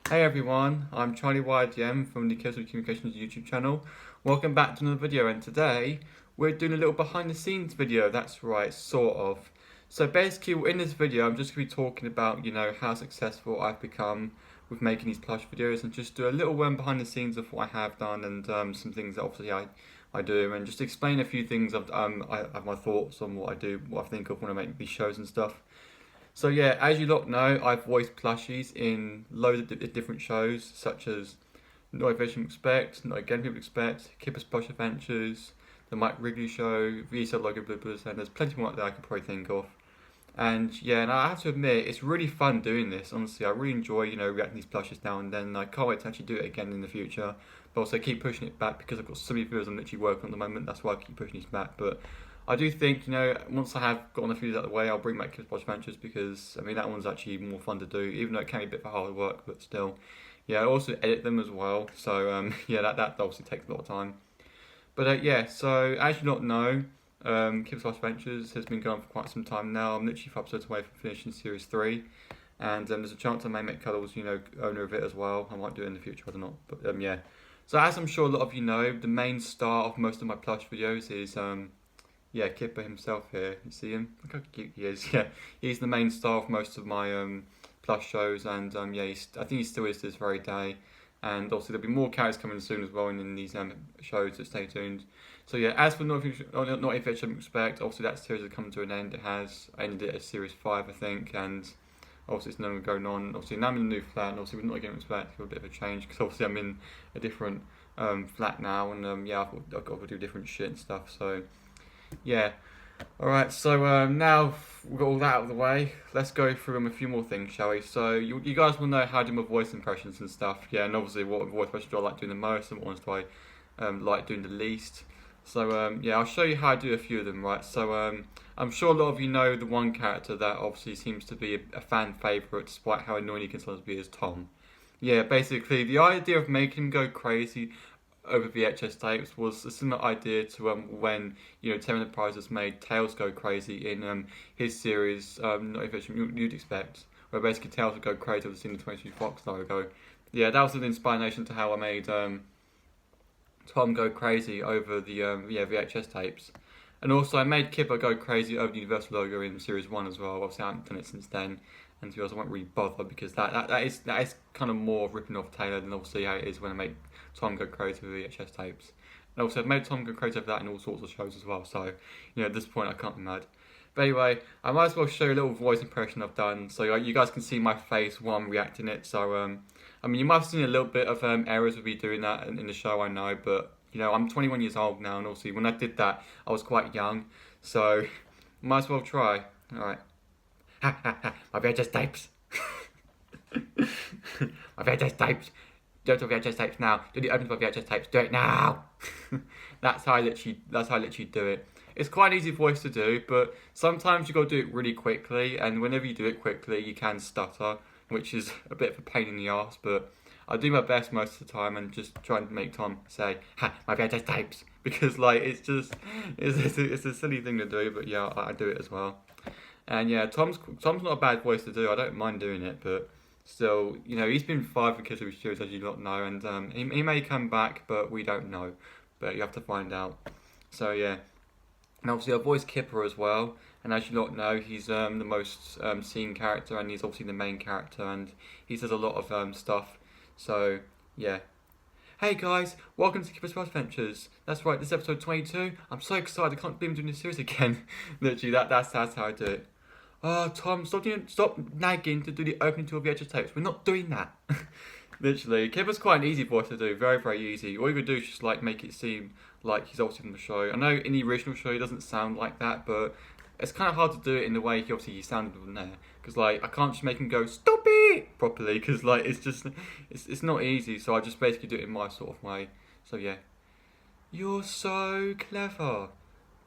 Hey everyone, I'm Charlie YDM from the Kids with Communications YouTube channel. Welcome back to another video, and today we're doing a little behind the scenes video. That's right, sort of. So basically in this video I'm just going to be talking about, how successful I've become with making these plush videos, and just do a little behind the scenes of what I have done, and some things that obviously I do, and just explain a few things. I have my thoughts on what I do, what I think of when I make these shows and stuff. So yeah, as you lot know, I've voiced plushies in loads of different shows, such as Not Everything Expect, Not Again People Expect, Kipper's Plush Adventures, The Mike Wrigley Show, VSL Logo Blippers, and there's plenty more that I could probably think of. And yeah, and I have to admit, it's really fun doing this. Honestly, I really enjoy, reacting to these plushes now and then. I can't wait to actually do it again in the future. But also keep pushing it back because I've got so many videos I'm literally working on at the moment. That's why I keep pushing these back. But I do think, once I have gotten a few out of the way, I'll bring back Kids Watch Adventures because, I mean, that one's actually more fun to do, even though it can be a bit of hard work, but still. Yeah, I also edit them as well, so yeah, that obviously takes a lot of time. But yeah, so as you lot know, Kids Watch Adventures has been going for quite some time now. I'm literally 5 episodes away from finishing Series 3, and there's a chance I may make Cuddles, owner of it as well. I might do it in the future, I don't know, but yeah. So as I'm sure a lot of you know, the main star of most of my plush videos is yeah, Kipper himself here. You see him? Look how cute he is. Yeah, he's the main star of most of my plush shows, and yeah, I think he still is to this very day. And also there'll be more characters coming soon as well in these shows, so stay tuned. So yeah, as for Not If I Shouldn't Expect, obviously that series has come to an end. It has. I ended it at Series 5, I think, and obviously it's no longer going on. Obviously now I'm in a new flat, and obviously we're not getting expect for a bit of a change, because obviously I'm in a different flat now, and yeah, I've got to do different shit and stuff, so yeah. Alright, so now we've got all that out of the way, let's go through a few more things, shall we? So, you guys will know how to do my voice impressions and stuff, yeah, and obviously what voice impressions do I like doing the most, and what ones do I like doing the least. So, yeah, I'll show you how I do a few of them, right? So, I'm sure a lot of you know the one character that obviously seems to be a fan favourite, despite how annoying he can sometimes be, is Tom. Yeah, basically, the idea of making him go crazy over VHS tapes was a similar idea to when Terry Enterprises made Tails go crazy in his series Not Everything You'd Expect, where basically Tails would go crazy over seeing the 22 Fox logo. Yeah, that was an inspiration to how I made Tom go crazy over the VHS tapes. And also I made Kipper go crazy over the Universal logo in Series 1 as well. Obviously I haven't done it since then. And to be honest, I won't really bother because that is kind of more ripping off Taylor than obviously how it is when I make Tom go crazy with VHS tapes. And also I've made Tom go crazy over that in all sorts of shows as well. So, at this point I can't be mad. But anyway, I might as well show you a little voice impression I've done so you guys can see my face while I'm reacting it. So, I mean, you might have seen a little bit of errors with me doing that in the show, I know, but I'm 21 years old now, and obviously when I did that, I was quite young, so might as well try. Alright. Ha ha ha, my VHS tapes. My VHS tapes. Don't do VHS tapes now. Do the opening for VHS tapes. Do it now. That's how I literally do it. It's quite an easy voice to do, but sometimes you got to do it really quickly, and whenever you do it quickly, you can stutter, which is a bit of a pain in the arse, but I do my best most of the time and just try and make Tom say, "Ha, my VHS tapes," because it's a silly thing to do, but yeah, I do it as well. And yeah, Tom's not a bad voice to do. I don't mind doing it, but still, he's been fired for Kids with Shoes, as you lot know, and he may come back, but we don't know. But you have to find out. So yeah, and obviously I voice Kipper as well. And as you lot know, he's the most seen character, and he's obviously the main character, and he says a lot of stuff. So yeah. Hey guys, welcome to Kipper's Plush Adventures. That's right, this is episode 22. I'm so excited, I can't believe I'm doing this series again. Literally, that's how I do it. Oh, Tom, stop nagging to do the opening to VHS tapes. We're not doing that. Literally, Kipper's quite an easy voice to do, very, very easy. All you could do is just make it seem like he's obviously from the show. I know in the original show he doesn't sound like that, but it's kind of hard to do it in the way he sounded from there. Because I can't just make him go stop it properly, because it's not easy. So I just basically do it in my sort of way. So yeah, you're so clever.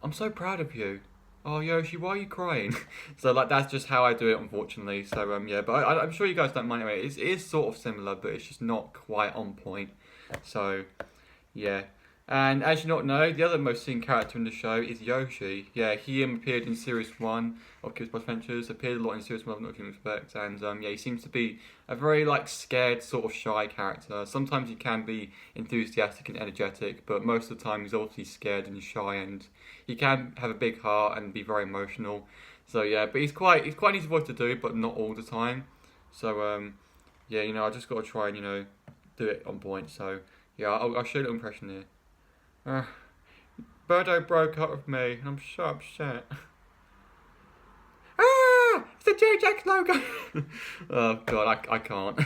I'm so proud of you. Oh Yoshi, why are you crying? So that's just how I do it, unfortunately. So yeah, but I'm sure you guys don't mind anyway. It is sort of similar, but it's just not quite on point. So yeah. And as you not know, the other most seen character in the show is Yoshi. Yeah, he appeared in Series 1 of Kids Plus Adventures, appeared a lot in Series 1 of Not Human Respect, and yeah, he seems to be a very, like, scared, sort of shy character. Sometimes he can be enthusiastic and energetic, but most of the time he's obviously scared and shy, and he can have a big heart and be very emotional. So yeah, but he's quite an easy voice to do, but not all the time. So yeah, I just got to try and do it on point. So yeah, I'll show you a little impression here. Birdo broke up with me, and I'm so upset. Ah! It's the JJax logo! Oh god, I can't.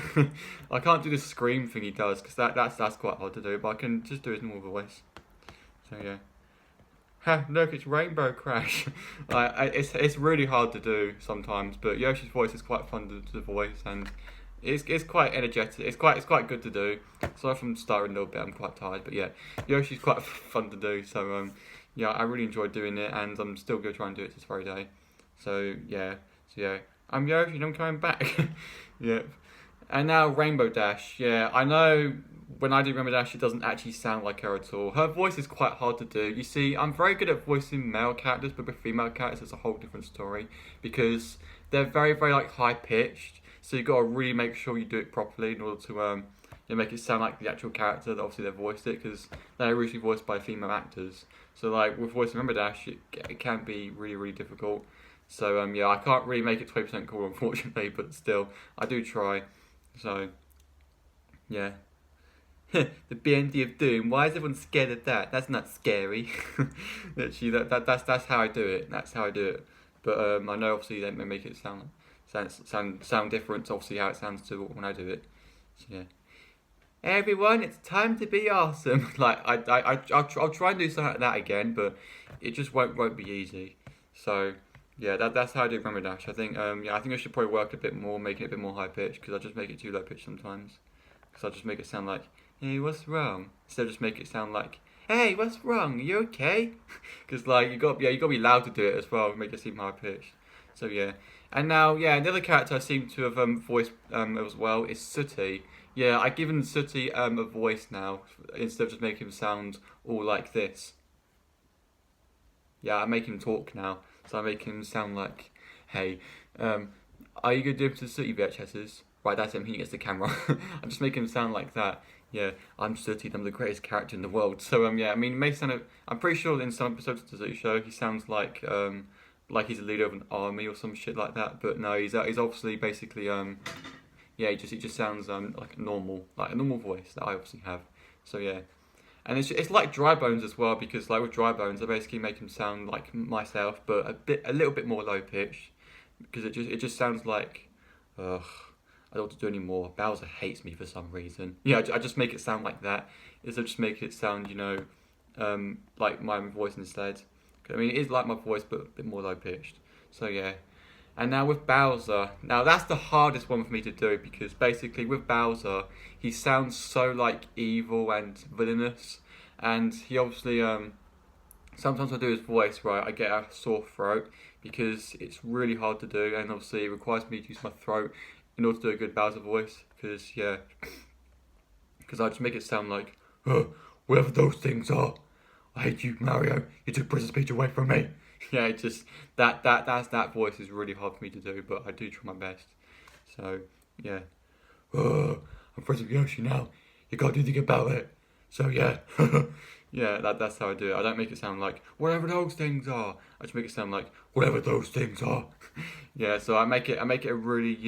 I can't do the scream thing he does, because that's quite hard to do, but I can just do his normal voice. So yeah. Ha, look, it's Rainbow Crash. It's really hard to do sometimes, but Yoshi's voice is quite fun to voice, and it's quite energetic. It's quite good to do. Sorry if I'm stuttering a little bit. I'm quite tired, but yeah, Yoshi's quite fun to do. So yeah, I really enjoyed doing it, and I'm still gonna try and do it this very day. So yeah, I'm Yoshi, and I'm coming back. Yeah, and now Rainbow Dash. Yeah, I know. When I do Rainbow Dash, it doesn't actually sound like her at all. Her voice is quite hard to do. You see, I'm very good at voicing male characters, but with female characters, it's a whole different story because they're very, very like high pitched. So you've got to really make sure you do it properly in order to make it sound like the actual character that obviously they voiced it, because they're usually voiced by female actors. So like with voicing Rainbow Dash, it can be really, really difficult. So yeah, I can't really make it 20% cool, unfortunately, but still, I do try. So yeah. The BND of Doom. Why is everyone scared of that? That's not scary. Literally, that's how I do it. That's how I do it. But I know obviously they may make it sound different. To obviously how it sounds to when I do it. So, yeah. Hey everyone, it's time to be awesome. Like I'll try and do something like that again, but it just won't be easy. So yeah, that's how I do Rainbow Dash. I think I think I should probably work a bit more, making it a bit more high pitched, because I just make it too low pitched sometimes. Because I just make it sound like, hey, what's wrong? Instead of just make it sound like, hey, what's wrong? Are you okay? Because like you got to be loud to do it as well, make it seem high pitched. So yeah, and now yeah, the other character I seem to have voiced as well is Sooty. Yeah, I've given Sooty a voice now instead of just making him sound all like this. Yeah, I make him talk now, so I make him sound like, hey, are you gonna do it to Sooty VHSs? Right, that's him. He gets the camera. I'm just making him sound like that. Yeah, I'm Sooty. I'm the greatest character in the world. So yeah, I mean, it may sound. I'm pretty sure in some episodes of the Sooty show, he sounds like he's a leader of an army or some shit like that. But no, he's obviously basically yeah, he just sounds like a normal voice that I obviously have. So yeah, and it's like Dry Bones as well, because like with Dry Bones, I basically make him sound like myself, but a little bit more low pitched, because it just sounds like, ugh. I don't want to do any more. Bowser hates me for some reason. Yeah, I just make it sound like that. Instead of just make it sound, like my voice instead. I mean, it is like my voice, but a bit more low pitched. So yeah. And now with Bowser, now that's the hardest one for me to do, because basically with Bowser, he sounds so like evil and villainous, and he obviously sometimes I do his voice right, I get a sore throat because it's really hard to do, and obviously it requires me to use my throat in order to do a good Bowser voice, because I just make it sound like, whatever those things are, I hate you, Mario. You took Princess Peach away from me. Yeah, it just that voice is really hard for me to do, but I do try my best. So yeah, I'm friends with Yoshi now. You can't do anything about it. So yeah, yeah, that's how I do it. I don't make it sound like whatever those things are. I just make it sound like whatever those things are. Yeah, so I make it a really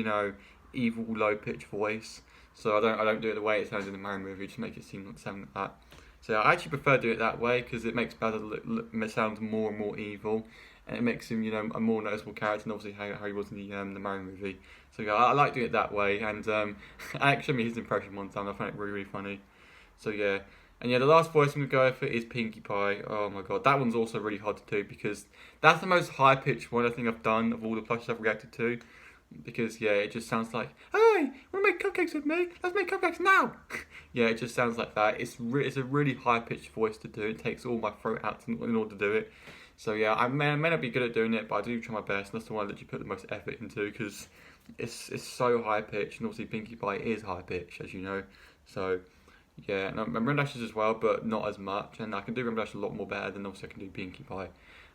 evil low pitched voice. So I don't do it the way it sounds in the Mario movie. Just make it sound like that. So I actually prefer doing it that way, because it makes Bowser sound more and more evil, and it makes him a more noticeable character, and obviously how he was in the Mario movie. So yeah, I like doing it that way, and I actually showed me his impression one time. I found it really, really funny. So yeah. And yeah, the last voice I'm going to go for is Pinkie Pie. Oh my god, that one's also really hard to do, because that's the most high-pitched one I think I've done of all the plushes I've reacted to. Because yeah, it just sounds like, hey, wanna make cupcakes with me? Let's make cupcakes now! Yeah, it just sounds like that. It's a really high-pitched voice to do. It takes all my throat out in order to do it. So yeah, I may not be good at doing it, but I do try my best. And that's the one that you put the most effort into, because it's so high-pitched, and obviously Pinkie Pie is high-pitched, as you know. So Yeah, and Rainbow Dashes as well, but not as much. And I can do Rainbow Dash a lot more better than obviously I can do Pinkie Pie.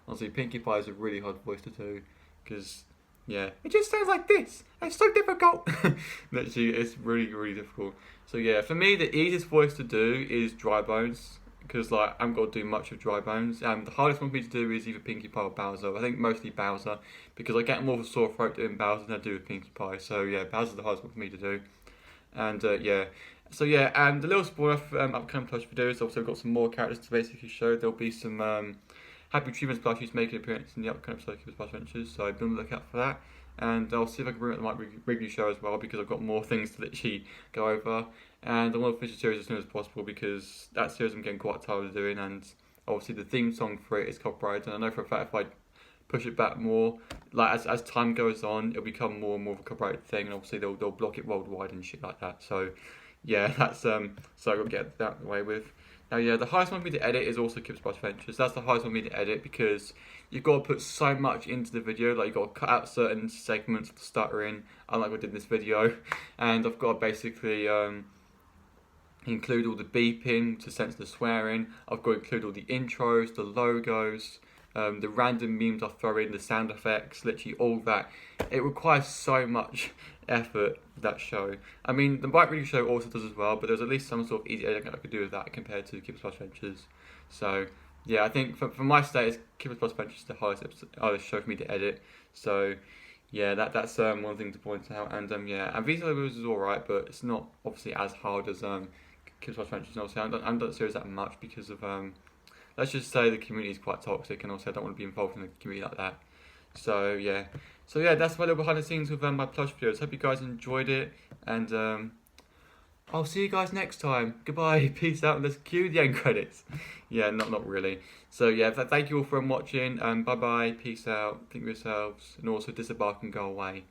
Honestly, Pinkie Pie is a really hard voice to do because, yeah, it just sounds like this. It's so difficult. Literally, it's really, really difficult. So yeah, for me, the easiest voice to do is Dry Bones because like I haven't got to do much of Dry Bones. The hardest one for me to do is either Pinkie Pie or Bowser. I think mostly Bowser because I get more of a sore throat doing Bowser than I do with Pinkie Pie. So yeah, Bowser's the hardest one for me to do. And yeah, so yeah, and the little spoiler for upcoming plush videos. Also, I've got some more characters to basically show. There'll be some Happy Achievements plushies making an appearance in the upcoming episode of Keeper's Plush Adventures. So be on the lookout for that. And I'll see if I can bring it to my review show as well because I've got more things to literally go over. And I want to finish the series as soon as possible because that series I'm getting quite tired of doing. And obviously the theme song for it is copyrighted. And I know for a fact if I push it back more, like as time goes on, it'll become more and more of a copyrighted thing, and obviously they'll block it worldwide and shit like that. So yeah, that's so I got to get that away with. Now yeah, the highest one for me to edit is also Kip's Plush Adventures. That's the highest one for me to edit because you've got to put so much into the video. Like you've got to cut out certain segments of the stuttering, unlike I did in this video, and I've got to basically include all the beeping to censor the swearing. I've got to include all the intros, the logos, the random memes I throw in, the sound effects, literally all that. It requires so much effort, that show. I mean, the Bike Reading Show also does as well, but there's at least some sort of easy editing I could do with that compared to Keeper's Plush Adventures. So, yeah, I think for my status, Keeper's Plush Adventures is the hardest show for me to edit. So, yeah, that's one thing to point out. And yeah, and Visa Levels is alright, but it's not obviously as hard as Keeper's Plush Adventures. And obviously, I don't series that much because of let's just say the community is quite toxic, and also I don't want to be involved in a community like that. So yeah, that's my little behind the scenes with my plush videos. Hope you guys enjoyed it, and I'll see you guys next time. Goodbye, peace out, and let's cue the end credits. Yeah, not really. So yeah, thank you all for watching, and bye bye, peace out, think of yourselves, and also disembark and go away.